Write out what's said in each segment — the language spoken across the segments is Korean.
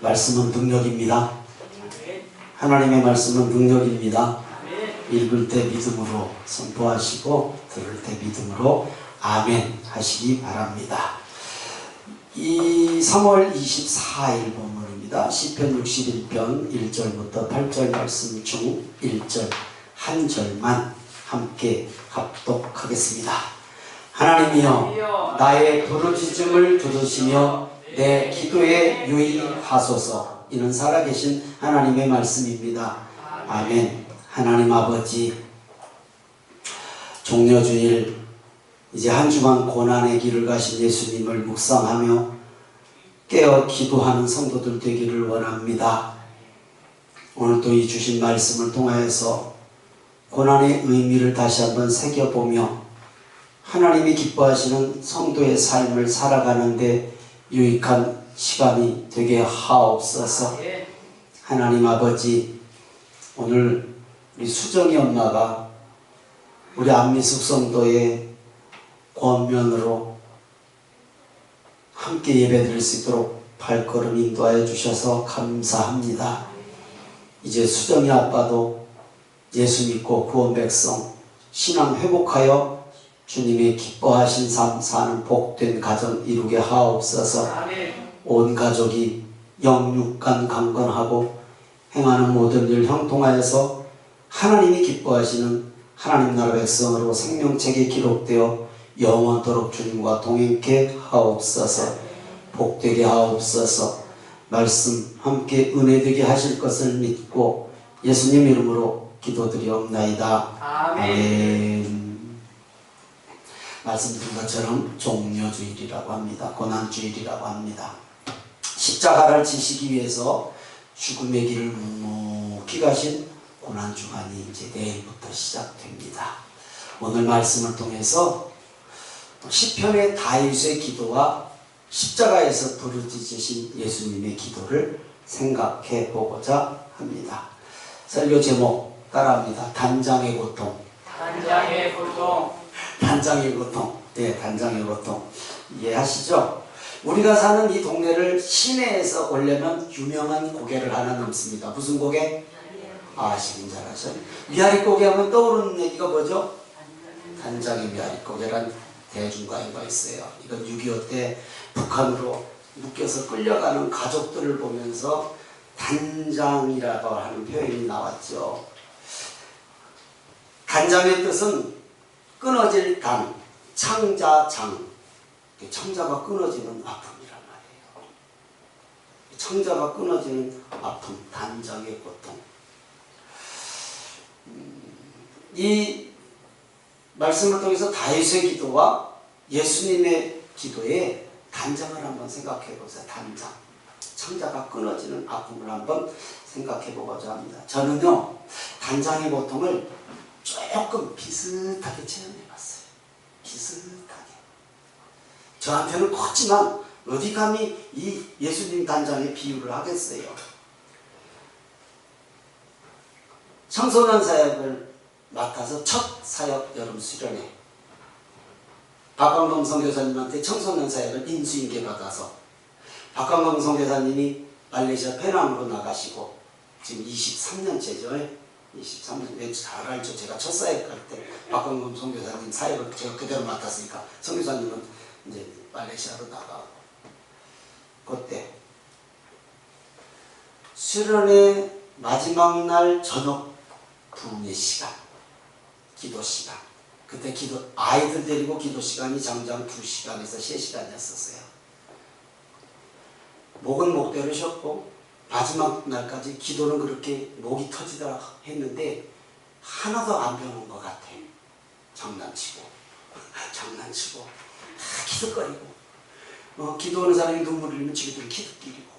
말씀은 능력입니다. 하나님의 말씀은 능력입니다. 읽을 때 믿음으로 선포하시고 들을 때 믿음으로 아멘 하시기 바랍니다. 이 3월 24일 본문입니다. 시편 61편 1절부터 8절 말씀 중 1절 한 절만 함께 합독하겠습니다. 하나님이여 나의 부르짖음을 들으시며 내 기도에 유의하소서. 이는 살아계신 하나님의 말씀입니다. 아멘. 하나님 아버지, 종려주일 이제 한 주간 고난의 길을 가신 예수님을 묵상하며 깨어 기도하는 성도들 되기를 원합니다. 오늘도 이 주신 말씀을 통하여서 고난의 의미를 다시 한번 새겨보며 하나님이 기뻐하시는 성도의 삶을 살아가는데 유익한 시간이 되게 하옵소서. 하나님 아버지, 오늘 우리 수정이 엄마가 우리 안미숙 성도의 권면으로 함께 예배드릴 수 있도록 발걸음 인도하여 주셔서 감사합니다. 이제 수정이 아빠도 예수 믿고 구원 백성 신앙 회복하여 주님의 기뻐하신 삶 사는 복된 가정 이루게 하옵소서. 온 가족이 영육간 강건하고 행하는 모든 일 형통하여서 하나님이 기뻐하시는 하나님 나라 백성으로 생명책에 기록되어 영원토록 주님과 동행케 하옵소서. 복되게 하옵소서. 말씀 함께 은혜되게 하실 것을 믿고 예수님 이름으로 기도드리옵나이다. 아멘. 말씀드린 것처럼 종려주일이라고 합니다. 고난주일이라고 합니다. 십자가를 지시기 위해서 죽음의 길을 묵묵히 가신 고난주간이 이제 내일부터 시작됩니다. 오늘 말씀을 통해서 시편의 다윗의 기도와 십자가에서 부르짖으신 예수님의 기도를 생각해 보고자 합니다. 설교 제목 따라합니다. 단장의 고통. 단장의 고통. 단장의 고통. 네, 단장의 고통. 이해하시죠? 우리가 사는 이 동네를 시내에서 오려면 유명한 고개를 하나 넘습니다. 무슨 고개? 지금 잘하셔요. 미아리고개 하면 떠오르는 얘기가 뭐죠? 단장의 미아리고개란 대중가요가 있어요. 이건 6.25 때 북한으로 묶여서 끌려가는 가족들을 보면서 단장이라고 하는 표현이 나왔죠. 단장의 뜻은 끊어질 단, 창자장. 창자가 끊어지는 아픔이란 말이에요. 창자가 끊어지는 아픔, 단장의 고통. 이 말씀을 통해서 다윗의 기도와 예수님의 기도에 단장을 한번 생각해 보세요. 단장. 창자가 끊어지는 아픔을 한번 생각해 보고자 합니다. 저는요, 단장의 고통을 조금 비슷하게 체험해 봤어요. 비슷하게. 저한테는 컸지만 어디 감히 이 예수님 단장의 비유를 하겠어요. 청소년 사역을 맡아서 첫 사역 여름 수련회, 박광범 선교사님한테 청소년 사역을 인수인계 받아서 박광범 선교사님이 말레이시아 페낭으로 나가시고 지금 23년째죠. 23년. 잘 알죠. 제가 첫 사역할 때 박광범 선교사님 사역을 제가 그대로 맡았으니까 선교사님은 이제 말레이시아로 나가고, 그때 수련회 마지막 날 저녁 부흥의 시간, 기도 시간. 그때 아이들 데리고 기도 시간이 장장 2시간에서 3시간이었었어요. 목은 목대로 쉬었고 마지막 날까지 기도는 그렇게 목이 터지더라 했는데 하나도 안 배우는 것 같아. 장난치고 기득거리고 기도하는 사람이 눈물을 흘리면 지들이 기득거리고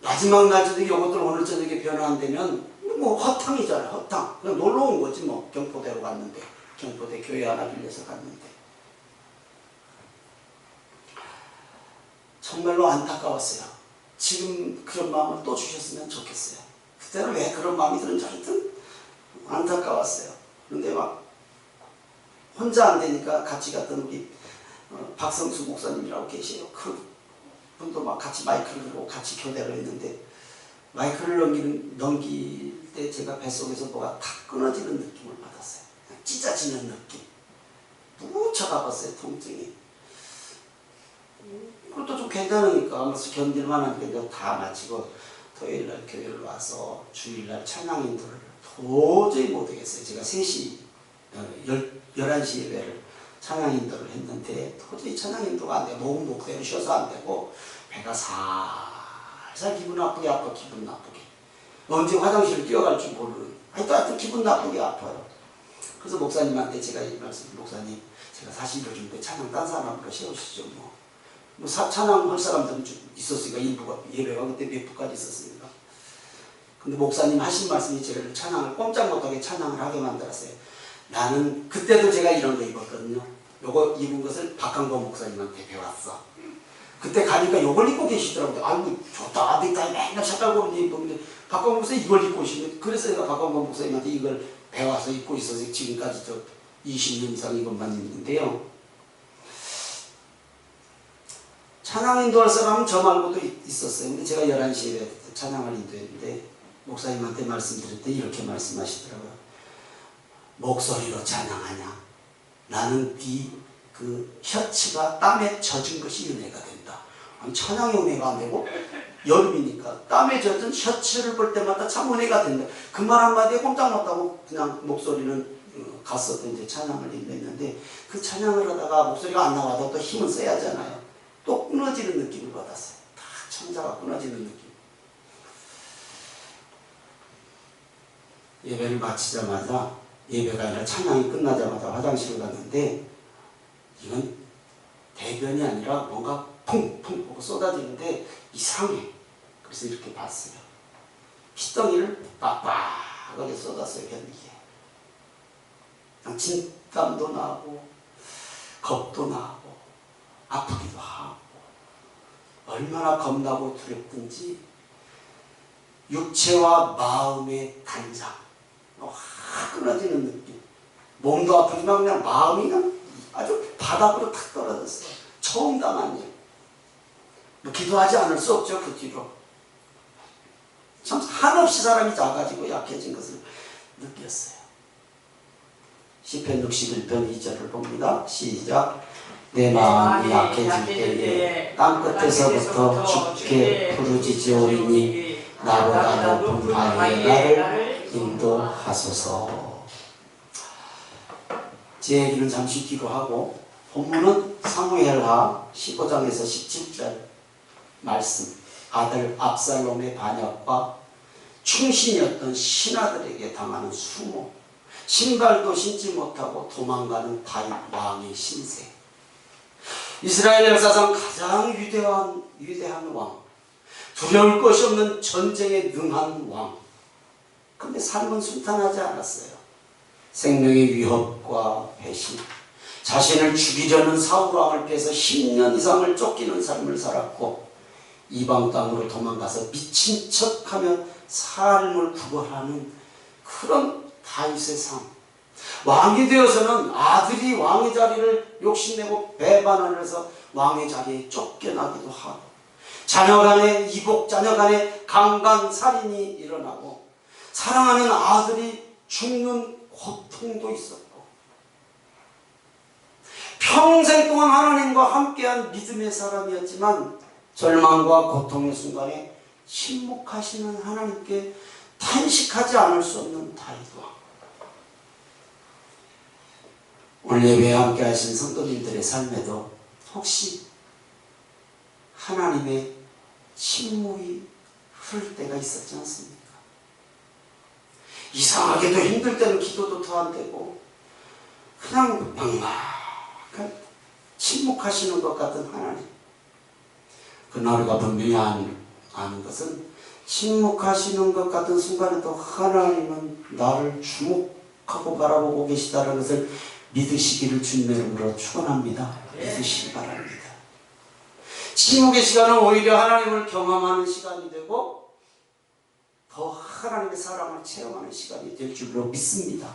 마지막 날 저녁에 이것들 오늘 저녁에 변화 안 되면 뭐 허탕이잖아. 허탕. 그냥 놀러 온 거지 뭐. 경포대로 갔는데, 경포대 교회 하나 빌려서 갔는데 정말로 안타까웠어요. 지금 그런 마음을 또 주셨으면 좋겠어요. 그때는 왜 그런 마음이 드는지 하여튼 안타까웠어요. 그런데 막 혼자 안 되니까 같이 갔던 우리 박성수 목사님이라고 계세요. 그 분도 막 같이 마이크를 들고 같이 교대를 했는데 마이크를 넘길 때 제가 뱃속에서 뭐가 탁 끊어지는 느낌을 받았어요. 그냥 찢어지는 느낌. 무척 아팠어요, 통증이. 그것도 좀 괜찮으니까 하면서 견딜만 하니까 이제 다 마치고 토요일날 교회를 와서 주일날 찬양인도를 도저히 못하겠어요. 제가 3시, 11시 예배를 찬양인도를 했는데 도저히 찬양인도가 안 돼. 목은 목대로 쉬어서 안 되고 배가 살살 기분 나쁘게 아파. 기분 나쁘게. 언제 화장실을 뛰어갈 줄 모르는. 하여튼 기분 나쁘게 아파요. 그래서 목사님한테 제가 이 말씀, 목사님 제가 사실 요즘에 찬양 딴 사람으로 세우시죠. 찬양 할 사람들은 좀 있었으니까 일부가 예배가 그때 몇 부까지 있었습니다. 근데 목사님 하신 말씀이 저를 찬양을 꼼짝 못하게 찬양을 하게 만들었어요. 나는 그때도 제가 이런 거 입었거든요. 요거 입은 것을 박강범 목사님한테 배웠어. 그때 가니까 요걸 입고 계시더라고요. 아이고 좋다. 넥타이 맨날 색깔고른 입었는데 박강범 목사님 이걸 입고 오시는데 그래서 제가 박강범 목사님한테 이걸 배워서 입고 있어서 지금까지 저 20년 이상 이것만 입는데요. 찬양 인도할 사람은 저 말고도 있었어요. 근데 제가 11시에 찬양을 인도했는데 목사님한테 말씀드릴 때 이렇게 말씀하시더라고요. 목소리로 찬양하냐? 나는 네 그 셔츠가 땀에 젖은 것이 은혜가 된다. 아니, 찬양이 은혜가 안 되고 여름이니까 땀에 젖은 셔츠를 볼 때마다 참 은혜가 된다. 그 말 한마디에 꼼짝 못하고 그냥 목소리는 갔었던 이제 찬양을 인도했는데 그 찬양을 하다가 목소리가 안 나와도 또 힘을 써야 하잖아요. 또 끊어지는 느낌을 받았어요. 다 천자가 끊어지는 느낌. 예배를 마치자마자 예배가 아니라 찬양이 끝나자마자 화장실을 갔는데 이건 대변이 아니라 뭔가 퐁퐁 하고 쏟아지는데 이상해. 그래서 이렇게 봤어요. 피덩이를 빡빡하게 쏟았어요. 변기에. 진땀도 나고 겁도 나고 아프기도 하고 얼마나 겁나고 두렵든지 육체와 마음의 단장 확 끊어지는 느낌. 몸도 아프지만 그냥 마음이 그냥 아주 바닥으로 탁 떨어졌어요. 처음 당한 일. 기도하지 않을 수 없죠. 그 뒤로. 참 한없이 사람이 작아지고 약해진 것을 느꼈어요. 시편 61편 2절을 봅니다. 시작. 내 마음이 약해질 때에 땅끝에서부터 주께 부르짖으오리니 나보다 높은 바위에 나를 인도하소서. 제 얘기는 잠시 뒤로 하고 본문은 사무엘하 15장에서 17절 말씀. 아들 압살롬의 반역과 충신이었던 신하들에게 당하는 수모, 신발도 신지 못하고 도망가는 다윗 왕의 신세. 이스라엘 역사상 가장 위대한 왕, 두려울 것이 없는 전쟁에 능한 왕. 근데 삶은 순탄하지 않았어요. 생명의 위협과 배신, 자신을 죽이려는 사울왕을 피해서 10년 이상을 쫓기는 삶을 살았고 이방 땅으로 도망가서 미친 척하며 삶을 구걸하는 그런 다윗의 삶. 왕이 되어서는 아들이 왕의 자리를 욕심내고 배반을 해서 왕의 자리에 쫓겨나기도 하고 자녀간에 이복, 자녀간에 강간살인이 일어나고 사랑하는 아들이 죽는 고통도 있었고 평생 동안 하나님과 함께한 믿음의 사람이었지만 절망과 고통의 순간에 침묵하시는 하나님께 탄식하지 않을 수 없는 다윗 왕. 오늘 예배에 함께 하신 성도님들의 삶에도 혹시 하나님의 침묵이 흐를 때가 있었지 않습니까? 이상하게도 힘들 때는 기도도 더 안 되고 그냥 막막한 침묵하시는 것 같은 하나님. 그러나 우리가 분명히 아는 것은 침묵하시는 것 같은 순간에도 하나님은 나를 주목하고 바라보고 계시다는 것을 믿으시기를 주님의 이름으로 축원합니다. 믿으시기 바랍니다. 침묵의 시간은 오히려 하나님을 경험하는 시간이 되고 더 하나님의 사랑을 체험하는 시간이 될 줄로 믿습니다.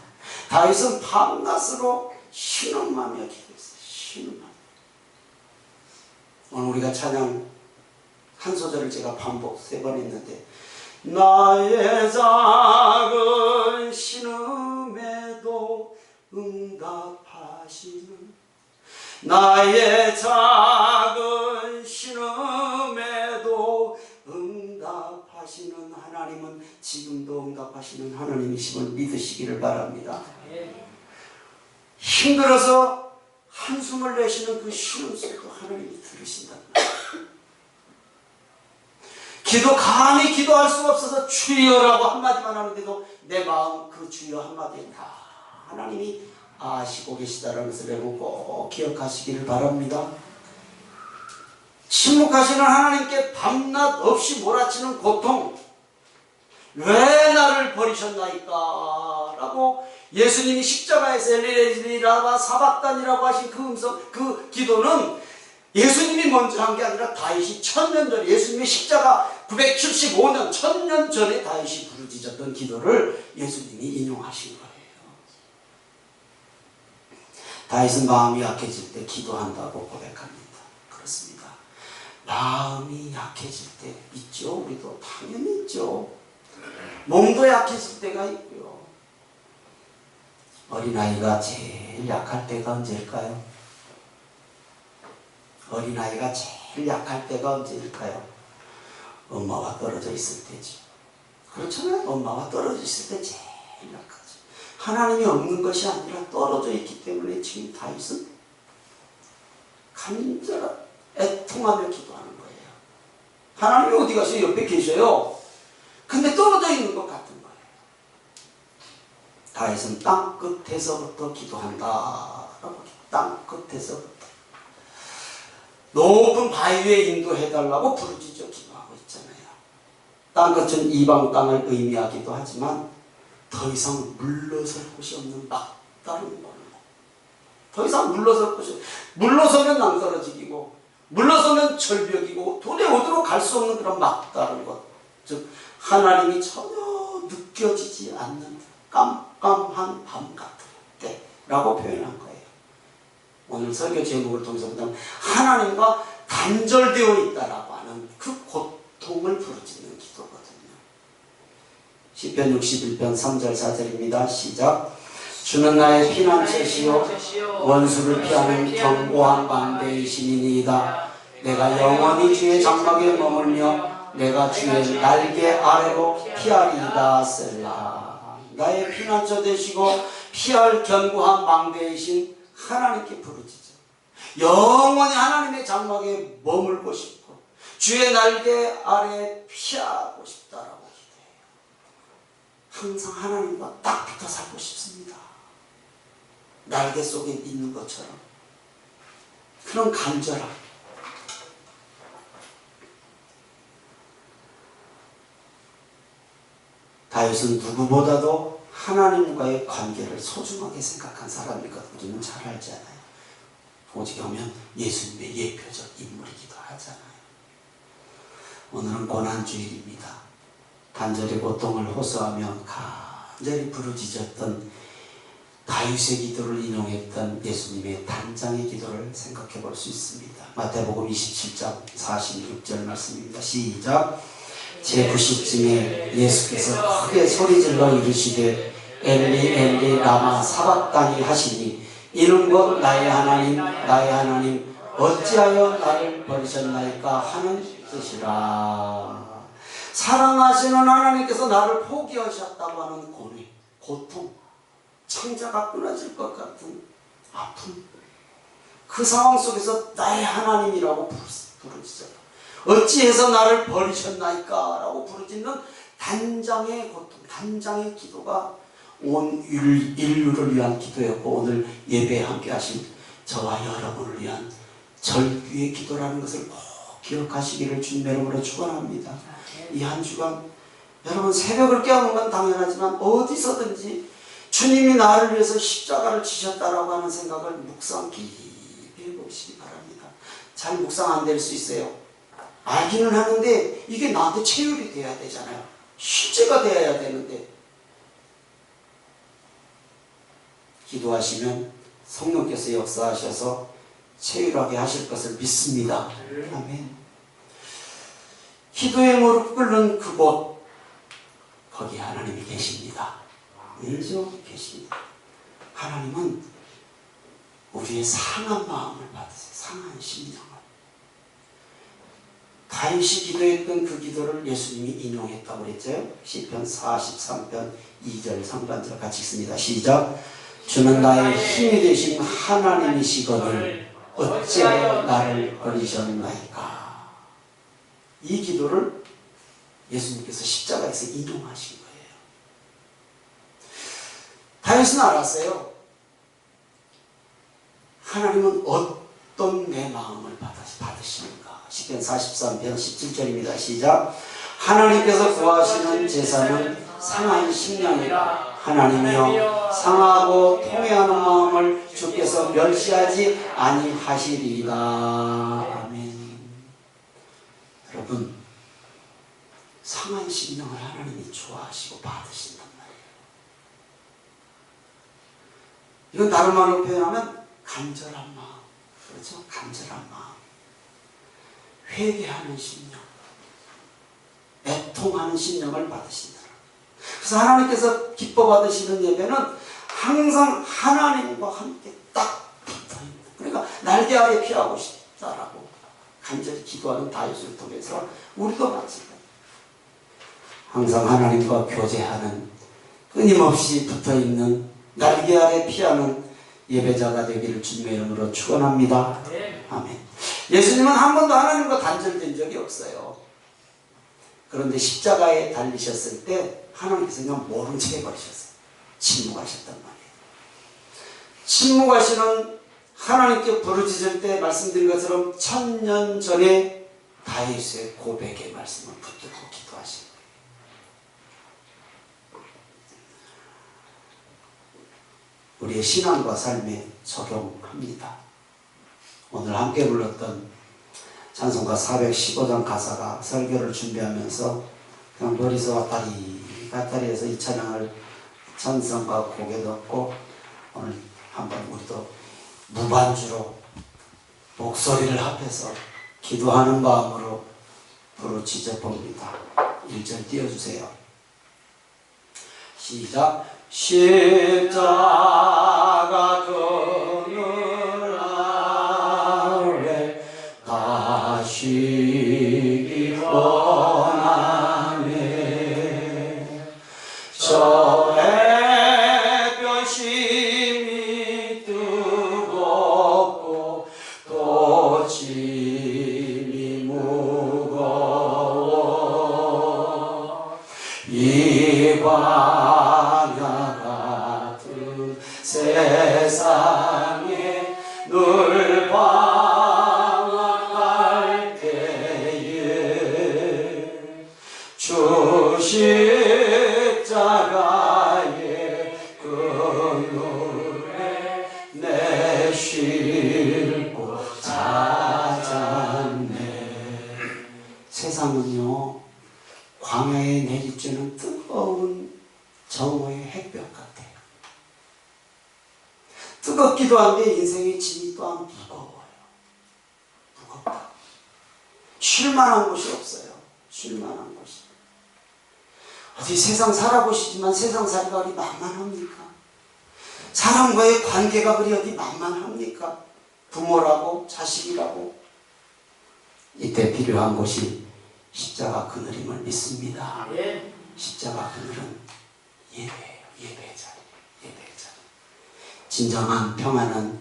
다윗은 밤낮으로 쉬는 마음이야 기도했어요. 쉬는 마음. 오늘 우리가 찬양 한 소절을 제가 반복 3번 했는데, 나의 작은 신음에도 응답하시는, 나의 작은 신음에도 응답하시는 하나님은 지금도 응답하시는 하나님이심을 믿으시기를 바랍니다. 힘들어서 한숨을 내쉬는 그 신음 소리도 하나님이 들으신다는 거예요. 감히 기도할 수가 없어서 주여라고 한마디만 하는데도 내 마음 그 주여 한마디에 다 하나님이 아시고 계시다는 것을 여러분 꼭 기억하시기를 바랍니다. 침묵하시는 하나님께 밤낮 없이 몰아치는 고통, 왜 나를 버리셨나이까? 라고 예수님이 십자가에서 엘리라바 사박단이라고 하신 그 음성, 그 기도는 예수님이 먼저 한 게 아니라 다윗이 1000년 전에, 예수님의 십자가 975년 1000년 전에 다윗이 부르짖었던 기도를 예수님이 인용하신 거예요. 다윗은 마음이 약해질 때 기도한다고 고백합니다. 그렇습니다. 마음이 약해질 때 있죠. 우리도 당연히 있죠. 몸도 약해질 때가 있고요. 어린아이가 제일 약할 때가 언제일까요? 어린아이가 제일 약할 때가 언제일까요? 엄마와 떨어져 있을 때죠. 그렇잖아요. 엄마와 떨어져 있을 때 제일 약하죠. 하나님이 없는 것이 아니라 떨어져 있기 때문에 지금 다윗은 간절한 애통하며 기도하는 거예요. 하나님이 어디 가세요? 옆에 계셔요. 근데 떨어져 있는 것 같은 거예요. 다윗은 땅 끝에서부터 기도한다라고. 땅 끝에서부터 높은 바위 위에 인도해달라고 부르짖어 기도하고 있잖아요. 땅 끝은 이방 땅을 의미하기도 하지만 더 이상 물러설 곳이 없는 막다른 골목. 더 이상 물러설 곳이 없어요. 물러서면 낭떠러지기고 물러서면 절벽이고 도대 어디로 갈 수 없는 그런 막다른 곳. 즉 하나님이 전혀 느껴지지 않는 깜깜한 밤 같은 때라고 표현한 거예요. 오늘 설교 제목을 통해서 보면 하나님과 단절되어 있다라고 하는 그 고통을 부르짖는 기도거든요. 시편 61편 3절 4절입니다. 시작. 주는 나의 피난처시요 원수를 피하는 견고한 방패이시니이다. 내가 영원히 주의 장막에 머물며 내가 주의 날개 아래로 피하리이다. 셀라. 나의 피난처 되시고 피할 견고한 방패이신 하나님께 부르짖어. 영원히 하나님의 장막에 머물고 싶고 주의 날개 아래 피하고 싶다라고 기도해요. 항상 하나님과 딱 붙어 살고 싶습니다. 날개 속에 있는 것처럼 그런 간절함. 다윗은 누구보다도 하나님과의 관계를 소중하게 생각한 사람이거든요. 우리는 잘 알잖아요. 오직 하면 예수님의 예표적 인물이기도 하잖아요. 오늘은 고난주일입니다. 단절의 고통을 호소하며 간절히 부르짖었던 다윗의 기도를 인용했던 예수님의 단장의 기도를 생각해 볼 수 있습니다. 마태복음 27장 46절 말씀입니다. 시작. 제 부식쯤에 예수께서 크게 소리질러 이르시되 엘리 엘리 라마 사박다니 하시니 이는 곧 나의 하나님 어찌하여 나를 버리셨나이까 하는 뜻이라. 사랑하시는 하나님께서 나를 포기하셨다고 하는 고뇌, 고통, 창자가 끊어질 것 같은 아픔, 그 상황 속에서 나의 하나님이라고 부르짖어요. 어찌해서 나를 버리셨나이까 라고 부르짖는 단장의 고통, 단장의 기도가 온 인류를 위한 기도였고 오늘 예배에 함께 하신 저와 여러분을 위한 절규의 기도라는 것을 꼭 기억하시기를 주님의 이름으로 축원합니다. 이 한 주간 여러분 새벽을 깨우는 건 당연하지만 어디서든지 주님이 나를 위해서 십자가를 지셨다라고 하는 생각을 묵상 깊이 해보시기 바랍니다. 잘 묵상 안 될 수 있어요. 알기는 하는데 이게 나한테 체육이 돼야 되잖아요. 실제가 돼야 되는데 기도하시면 성령께서 역사하셔서 체육하게 하실 것을 믿습니다. 아멘. 기도에 무릎 꿇는 그곳, 거기 하나님이 계십니다. 아니죠? 계십니다. 하나님은 우리의 상한 마음을 받으세요. 상한 심령을. 다윗이 기도했던 그 기도를 예수님이 인용했다고 그랬죠. 시편 43편 2절 상반절 같이 읽습니다. 시작. 주는 나의 힘이 되신 하나님이시거늘 어찌하여 나를 버리셨나이까. 이 기도를 예수님께서 십자가에서 인용하신 거예요. 다윗은 알았어요. 하나님은 어떤 내 마음을 받으시는가. 시편 43편 17절입니다. 시작. 하나님께서 구하시는 제사는 상한 심령이라. 하나님이여 상하고 통회하는 마음을 주께서 멸시하지 아니하시리이다. 아멘. 여러분, 상한 심령을 하나님이 좋아하시고 받으신단 말이에요. 이건 다른 말로 표현하면 간절한 마음. 그렇죠? 간절한 마음. 회개하는 심령. 애통하는 심령을 받으신다. 그래서 하나님께서 기뻐 받으시는 예배는 항상 하나님과 함께 딱 붙어있는, 그러니까 날개 아래 피하고 싶다라고 간절히 기도하는 다윗을 통해서 우리도 마찬가지입니다. 항상 하나님과 교제하는, 끊임없이 붙어있는, 날개 아래 피하는 예배자가 되기를 주님의 이름으로 축원합니다. 아멘. 예수님은 한 번도 하나님과 단절된 적이 없어요. 그런데 십자가에 달리셨을 때 하나님께서 그냥 모른 척 해버리셨어요. 침묵하셨단 말이에요. 침묵하시는 하나님께 부르짖을 때 말씀드린 것처럼 1000년 전에 다윗의 고백의 말씀을 붙들고 기도하신 거예요. 우리의 신앙과 삶에 적용합니다. 오늘 함께 불렀던 찬송가 415장 가사가 설교를 준비하면서 그냥 머리서 왔다리 갔다리 해서 이 찬양을 찬송가 곡에 넣고 오늘 한번 우리도 무반주로 목소리를 합해서 기도하는 마음으로 부르짖어 봅니다. 1절 띄워주세요. 시작. 십자가 그늘 아래 다시기 원하네. 저 햇볕이 뜨겁고 또 짐이 무거워 이 광야 같은 세상에 늘 방황할 때에 주 십자가의 그늘에 내 쉴 곳 찾았네. 세상은요, 광야에 내리쬐는 뜨거운 정오의 햇볕 같아요. 뜨겁기도 한데 인생의 짐이 또한 무거워요. 무겁다. 쉴만한 곳이 없어요. 쉴만한 곳이. 어디 세상 살아보시지만 세상 살이가 어디 만만합니까? 사람과의 관계가 그리 어디 만만합니까? 부모라고 자식이라고. 이때 필요한 곳이 십자가 그늘임을 믿습니다. 십자가 그늘은 예배예요. 예배자. 진정한 평안은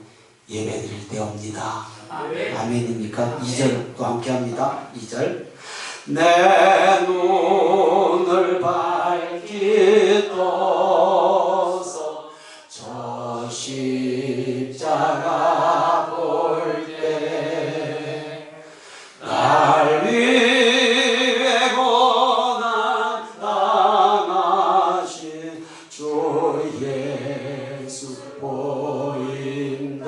예배드릴 때 옵니다. 아멘입니까? 2절 또 함께 합니다. 2절. 내 눈을 밝히 떠서 저 십자가 볼 때 날 위해 고난 당하신 주 예수 보인다.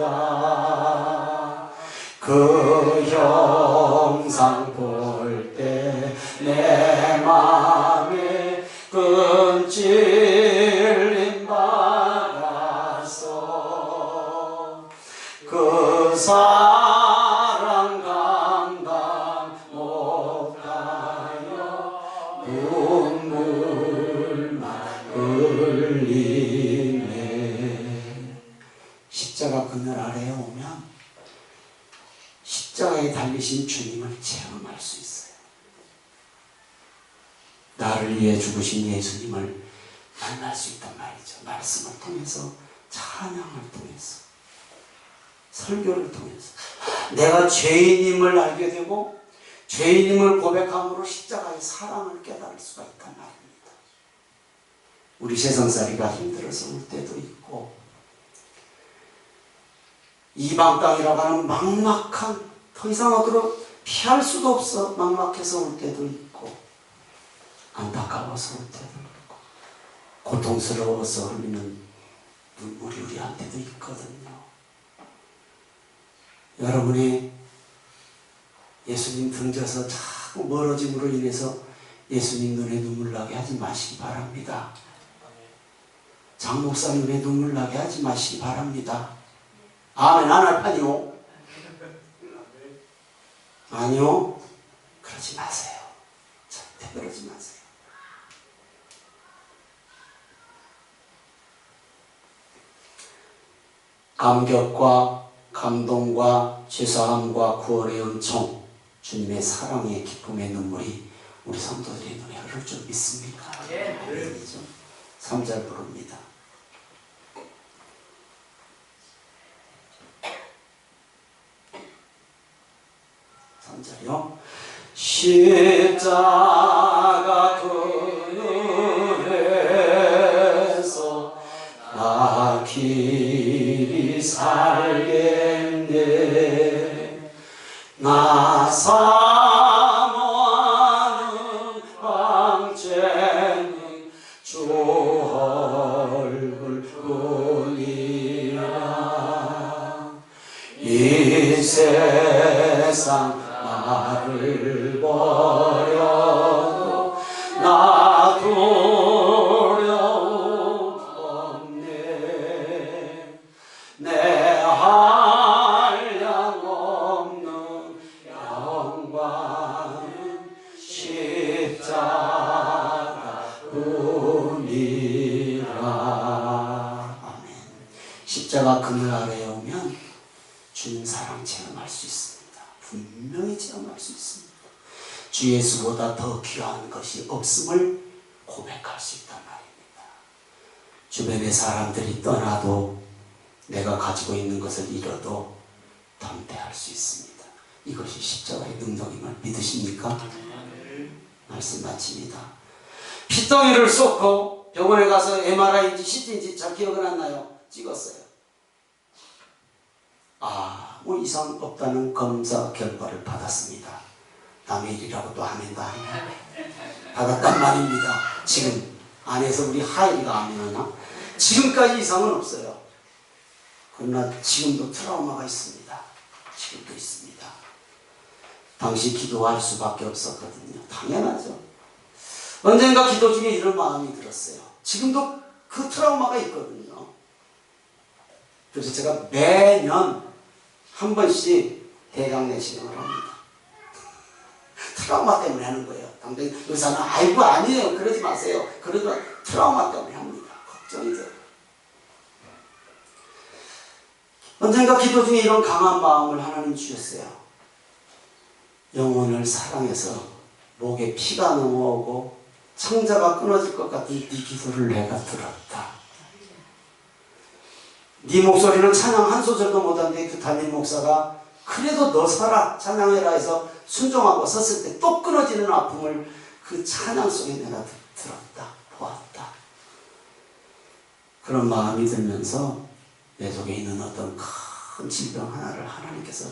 그 형상 볼 때 내 맘에 끈 찔림 받았어. 그 사랑 감당 못하여 눈물만 흘리네. 십자가 그늘 아래에 오면 십자가에 달리신 주님을 체험할 수 있어요. 나를 위해 죽으신 예수님을 만날 수 있단 말이죠. 말씀을 통해서, 찬양을 통해서, 설교를 통해서 내가 죄인임을 알게 되고 죄인임을 고백함으로 십자가의 사랑을 깨달을 수가 있단 말입니다. 우리 세상살이가 힘들어서 올 때도 있고, 이방 땅이라고 하는 막막한, 더 이상 어디로 피할 수도 없어 막막해서 올 때도 있고, 안타까워서 올 때도 있고, 고통스러워서 흘리는 눈물이 우리한테도 있거든요. 여러분이 예수님 등져서 자꾸 멀어짐으로 인해서 예수님 눈에 눈물 나게 하지 마시기 바랍니다. 장 목사 눈에 눈물 나게 하지 마시기 바랍니다. 아멘. 안 할 판이요? 아니요? 그러지 마세요. 절대 그러지 마세요. 감격과 감동과 죄사함과 구원의 은총, 주님의 사랑의 기쁨의 눈물이 우리 성도들의 눈에 흐를 줄 믿습니다. 3절 부릅니다. 십자가 그늘에서 나 길이 살겠네. 나 사모하는 방체는 주 얼굴뿐이라. 이 세상 나를 버려도 나 두려움 없네. 내 한량 없는 영광은 십자가 뿐이라. 아멘. 십자가 그늘 아래에 오면 주님 사랑 체험할 수 있습니다. 분명히 체험할 수 있습니다. 주 예수보다 더 귀한 것이 없음을 고백할 수 있단 말입니다. 주변의 사람들이 떠나도 내가 가지고 있는 것을 잃어도 담대할 수 있습니다. 이것이 십자가의 능력임을 믿으십니까? 말씀 마칩니다. 피덩이를 쏟고 병원에 가서 MRI인지 CT인지 잘 기억은 안 나요. 찍었어요. 아무 이상 없다는 검사 결과를 받았습니다. 남의 일이라고 또 아멘도 안 해요. 받았단 말입니다. 지금 안에서 우리 하일이가 아멘하나? 지금까지 이상은 없어요. 그러나 지금도 트라우마가 있습니다. 지금도 있습니다. 당시 기도할 수밖에 없었거든요. 당연하죠. 언젠가 기도 중에 이런 마음이 들었어요. 지금도 그 트라우마가 있거든요. 그래서 제가 매년 한 번씩 대강 내시경을 합니다. 트라우마 때문에 하는 거예요. 당장 의사는 아이고 아니에요. 그러지 마세요. 그래도 트라우마 때문에 합니다. 걱정이 돼요. 언젠가 기도 중에 이런 강한 마음을 하나님 주셨어요. 영혼을 사랑해서 목에 피가 넘어오고 창자가 끊어질 것 같은 네 기도를 내가 들었다. 네 목소리는 찬양 한 소절도 못하는데 그 담임 목사가 그래도 너 살아 찬양해라 해서 순종하고 섰을 때 또 끊어지는 아픔을 그 찬양 속에 내가 들었다. 보았다. 그런 마음이 들면서 내 속에 있는 어떤 큰 질병 하나를 하나님께서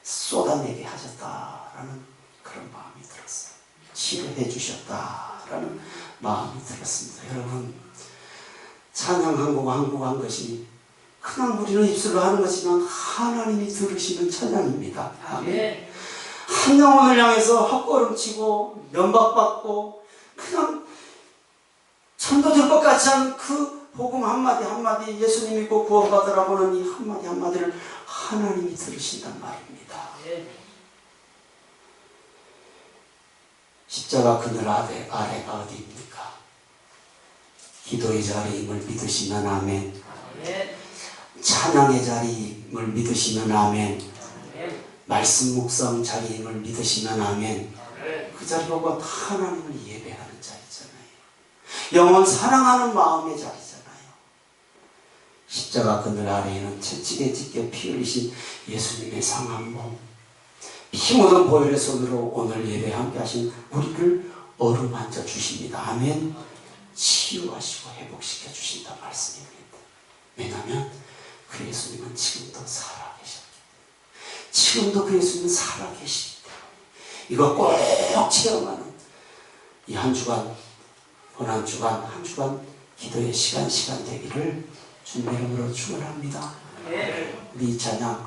쏟아내게 하셨다라는 그런 마음이 들었어요. 치료해 주셨다라는 마음이 들었습니다. 여러분, 찬양 한 곡 한 곡 한 것이 그냥 우리는 입술로 하는 것이지만 하나님이 들으시는 찬양입니다. 아멘. 한 영혼을 향해서 헛걸음치고 면박받고 그냥 참도 될 것 같지 않은 그 복음 한마디 한마디 예수님 믿고 구원받으라고는 이 한마디 한마디를 하나님이 들으신단 말입니다. 십자가 그늘 아래가 어디입니까? 기도의 자리임을 믿으시면 아멘. 찬양의 자리임을 믿으시면 아멘. 말씀 묵상 자리임을 믿으시면 아멘. 그 자리가 곧 하나님을 예배하는 자리잖아요. 영원 사랑하는 마음의 자리잖아요. 십자가 그늘 아래에는 채찍에 찢겨 피 흘리신 예수님의 상한 몸, 피 묻은 보혈의 손으로 오늘 예배 함께 하신 우리를 어루만져 주십니다. 아멘. 치유하시고 회복시켜 주신다 말씀입니다. 왜냐하면 그 예수님은 지금도 살아계십니다. 지금도 그 예수님은 살아계시기 때문에 이거 꼭 체험하는 이 한 주간, 고난 주간, 한 주간 기도의 시간 되기를 주님 이름으로 축원합니다. 우리 이 찬양